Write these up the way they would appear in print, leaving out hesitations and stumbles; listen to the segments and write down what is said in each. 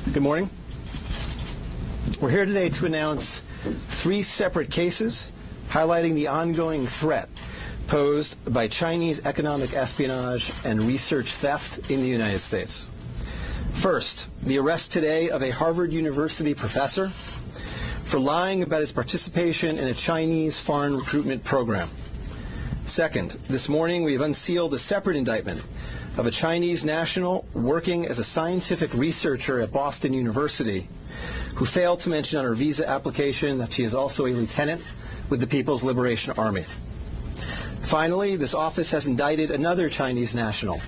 Good morning. We're here today to announce 3 separate cases highlighting the ongoing threat posed by Chinese economic espionage and research theft in the United States. First, the arrest today of a Harvard University professor for lying about his participation in a Chinese foreign recruitment program. Second, this morning we have unsealed a separate indictment of a Chinese national working as a scientific researcher at Boston University who failed to mention on her visa application that she is also a lieutenant with the People's Liberation Army. Finally, this office has indicted another Chinese national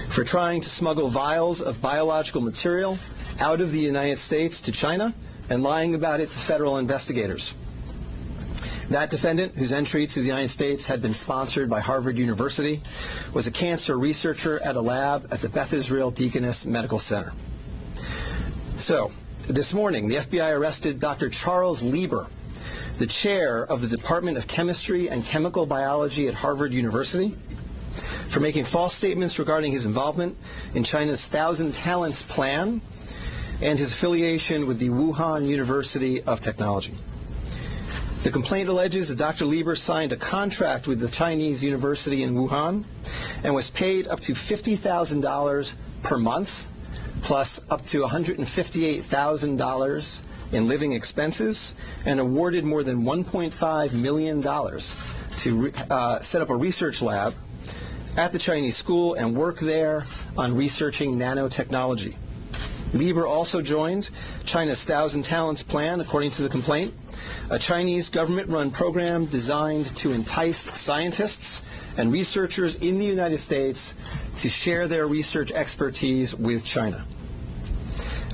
for trying to smuggle vials of biological material out of the United States to China and lying about it to federal investigators. That defendant, whose entry to the United States had been sponsored by Harvard University, was a cancer researcher at a lab at the Beth Israel Deaconess Medical Center. So, this morning, the FBI arrested Dr. Charles Lieber, the chair of the Department of Chemistry and Chemical Biology at Harvard University, for making false statements regarding his involvement in China's Thousand Talents Plan and his affiliation with the Wuhan University of Technology. The complaint alleges that Dr. Lieber signed a contract with the Chinese university in Wuhan and was paid up to $50,000 per month, plus up to $158,000 in living expenses, and awarded more than $1.5 million to set up a research lab at the Chinese school and work there on researching nanotechnology. Lieber also joined China's Thousand Talents Plan, according to the complaint, a Chinese government-run program designed to entice scientists and researchers in the United States to share their research expertise with China.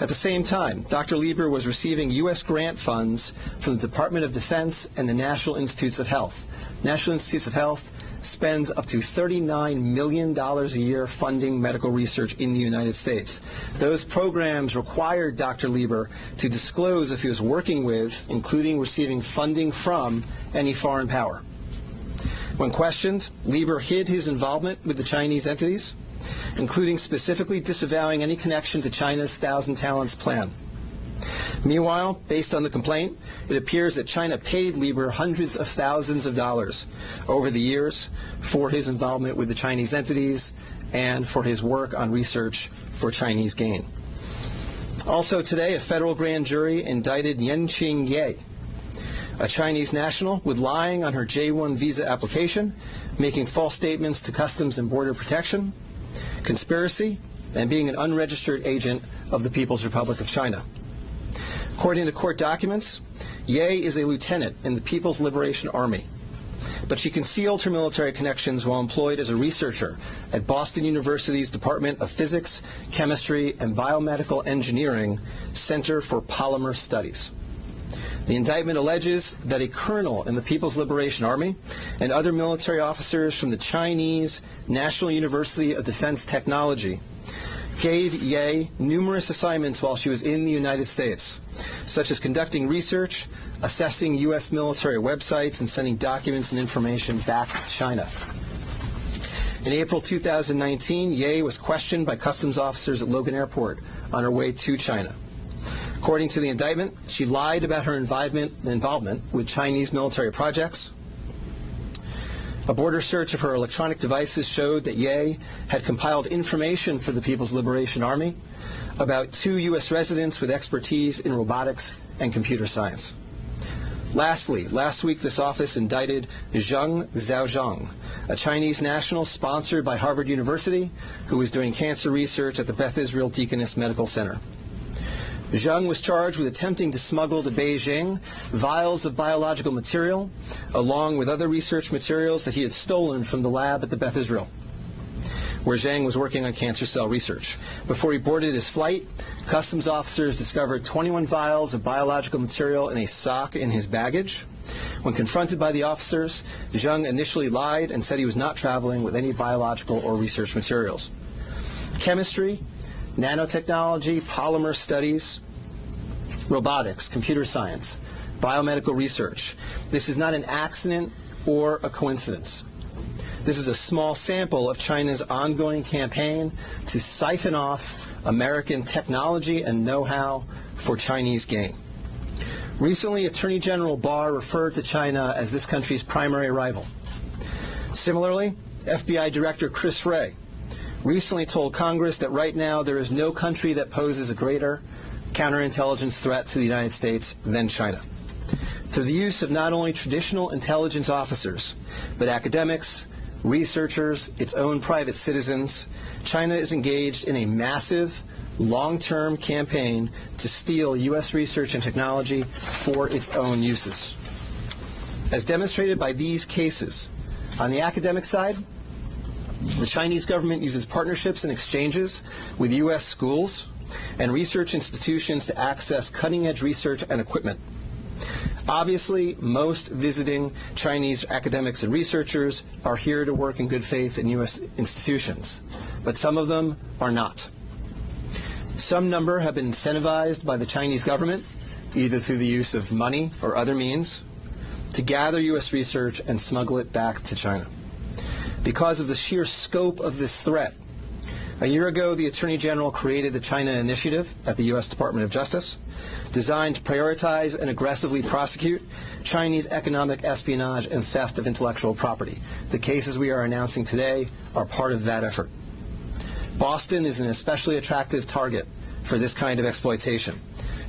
At the same time, Dr. Lieber was receiving U.S. grant funds from the Department of Defense and the National Institutes of Health. National Institutes of Health spends up to $39 million a year funding medical research in the United States. Those programs required Dr. Lieber to disclose if he was working with, including receiving funding from, any foreign power. When questioned, Lieber hid his involvement with the Chinese entities, including specifically disavowing any connection to China's Thousand Talents Plan. Meanwhile, based on the complaint, it appears that China paid Lieber hundreds of thousands of dollars over the years for his involvement with the Chinese entities and for his work on research for Chinese gain. Also today, a federal grand jury indicted Yanqing Ye, a Chinese national, with lying on her J-1 visa application, making false statements to Customs and Border Protection, conspiracy, and being an unregistered agent of the People's Republic of China. According to court documents, Ye is a lieutenant in the People's Liberation Army, but she concealed her military connections while employed as a researcher at Boston University's Department of Physics, Chemistry, and Biomedical Engineering Center for Polymer Studies. The indictment alleges that a colonel in the People's Liberation Army and other military officers from the Chinese National University of Defense Technology gave Ye numerous assignments while she was in the United States, such as conducting research, assessing U.S. military websites, and sending documents and information back to China. In April 2019, Ye was questioned by customs officers at Logan Airport on her way to China. According to the indictment, she lied about her involvement with Chinese military projects. A border search of her electronic devices showed that Ye had compiled information for the People's Liberation Army about 2 U.S. residents with expertise in robotics and computer science. Lastly, last week this office indicted Zheng Zhaozhang, a Chinese national sponsored by Harvard University who was doing cancer research at the Beth Israel Deaconess Medical Center. Zheng was charged with attempting to smuggle to Beijing vials of biological material, along with other research materials that he had stolen from the lab at the Beth Israel, where Zheng was working on cancer cell research. Before he boarded his flight, customs officers discovered 21 vials of biological material in a sock in his baggage. When confronted by the officers, Zheng initially lied and said he was not traveling with any biological or research materials. Chemistry, nanotechnology, polymer studies, robotics, computer science, biomedical research. This is not an accident or a coincidence. This is a small sample of China's ongoing campaign to siphon off American technology and know-how for Chinese gain. Recently, Attorney General Barr referred to China as this country's primary rival. Similarly, FBI Director Chris Wray recently told Congress that right now there is no country that poses a greater counterintelligence threat to the United States than China. Through the use of not only traditional intelligence officers, but academics, researchers, its own private citizens, China is engaged in a massive, long-term campaign to steal U.S. research and technology for its own uses. As demonstrated by these cases, on the academic side, the Chinese government uses partnerships and exchanges with U.S. schools and research institutions to access cutting-edge research and equipment. Obviously, most visiting Chinese academics and researchers are here to work in good faith in U.S. institutions, but some of them are not. Some number have been incentivized by the Chinese government, either through the use of money or other means, to gather U.S. research and smuggle it back to China. Because of the sheer scope of this threat, a year ago, the Attorney General created the China Initiative at the U.S. Department of Justice, designed to prioritize and aggressively prosecute Chinese economic espionage and theft of intellectual property. The cases we are announcing today are part of that effort. Boston is an especially attractive target for this kind of exploitation,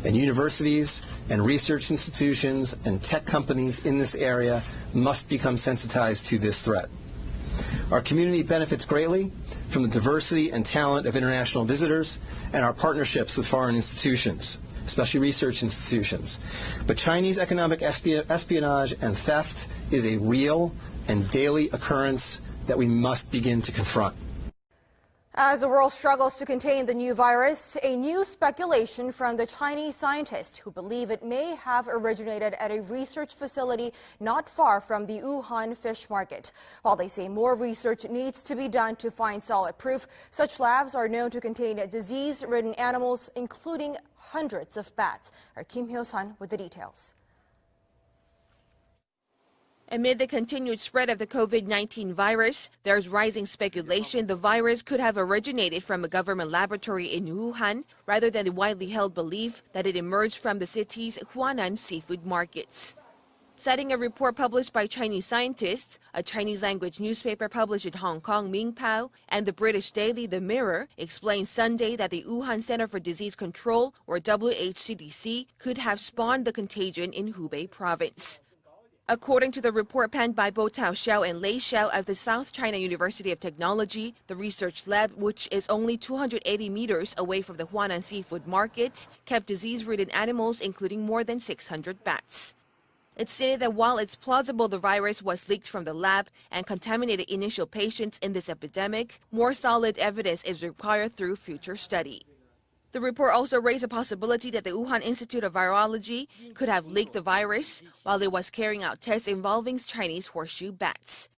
and universities and research institutions and tech companies in this area must become sensitized to this threat. Our community benefits greatly from the diversity and talent of international visitors and our partnerships with foreign institutions, especially research institutions. But Chinese economic espionage and theft is a real and daily occurrence that we must begin to confront. As the world struggles to contain the new virus, a new speculation from the Chinese scientists who believe it may have originated at a research facility not far from the Wuhan fish market. While they say more research needs to be done to find solid proof, such labs are known to contain disease-ridden animals, including hundreds of bats. Our Kim Hyo-sun with the details. Amid the continued spread of the COVID-19 virus, there's rising speculation the virus could have originated from a government laboratory in Wuhan, rather than the widely held belief that it emerged from the city's Huanan seafood markets. Citing a report published by Chinese scientists, a Chinese-language newspaper published in Hong Kong, Mingpao, and the British daily The Mirror explained Sunday that the Wuhan Center for Disease Control, or WHCDC, could have spawned the contagion in Hubei province. According to the report penned by Bo Tao Xiao and Lei Xiao of the South China University of Technology, the research lab, which is only 280 meters away from the Huanan seafood market, kept disease-ridden animals, including more than 600 bats. It stated that while it's plausible the virus was leaked from the lab and contaminated initial patients in this epidemic, more solid evidence is required through future study. The report also raised a possibility that the Wuhan Institute of Virology could have leaked the virus while it was carrying out tests involving Chinese horseshoe bats.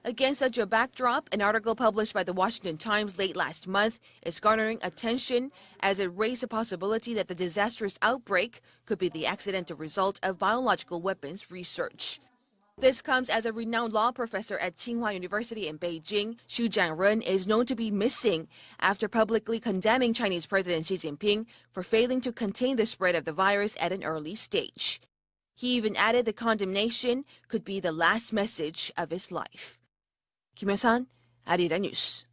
Against such a backdrop, an article published by the Washington Times late last month is garnering attention as it raised a possibility that the disastrous outbreak could be the accidental result of biological weapons research. This comes as a renowned law professor at Tsinghua University in Beijing, Xu Jianren, is known to be missing after publicly condemning Chinese President Xi Jinping for failing to contain the spread of the virus at an early stage. He even added the condemnation could be the last message of his life. Kim Hyo-sun, Arirang News.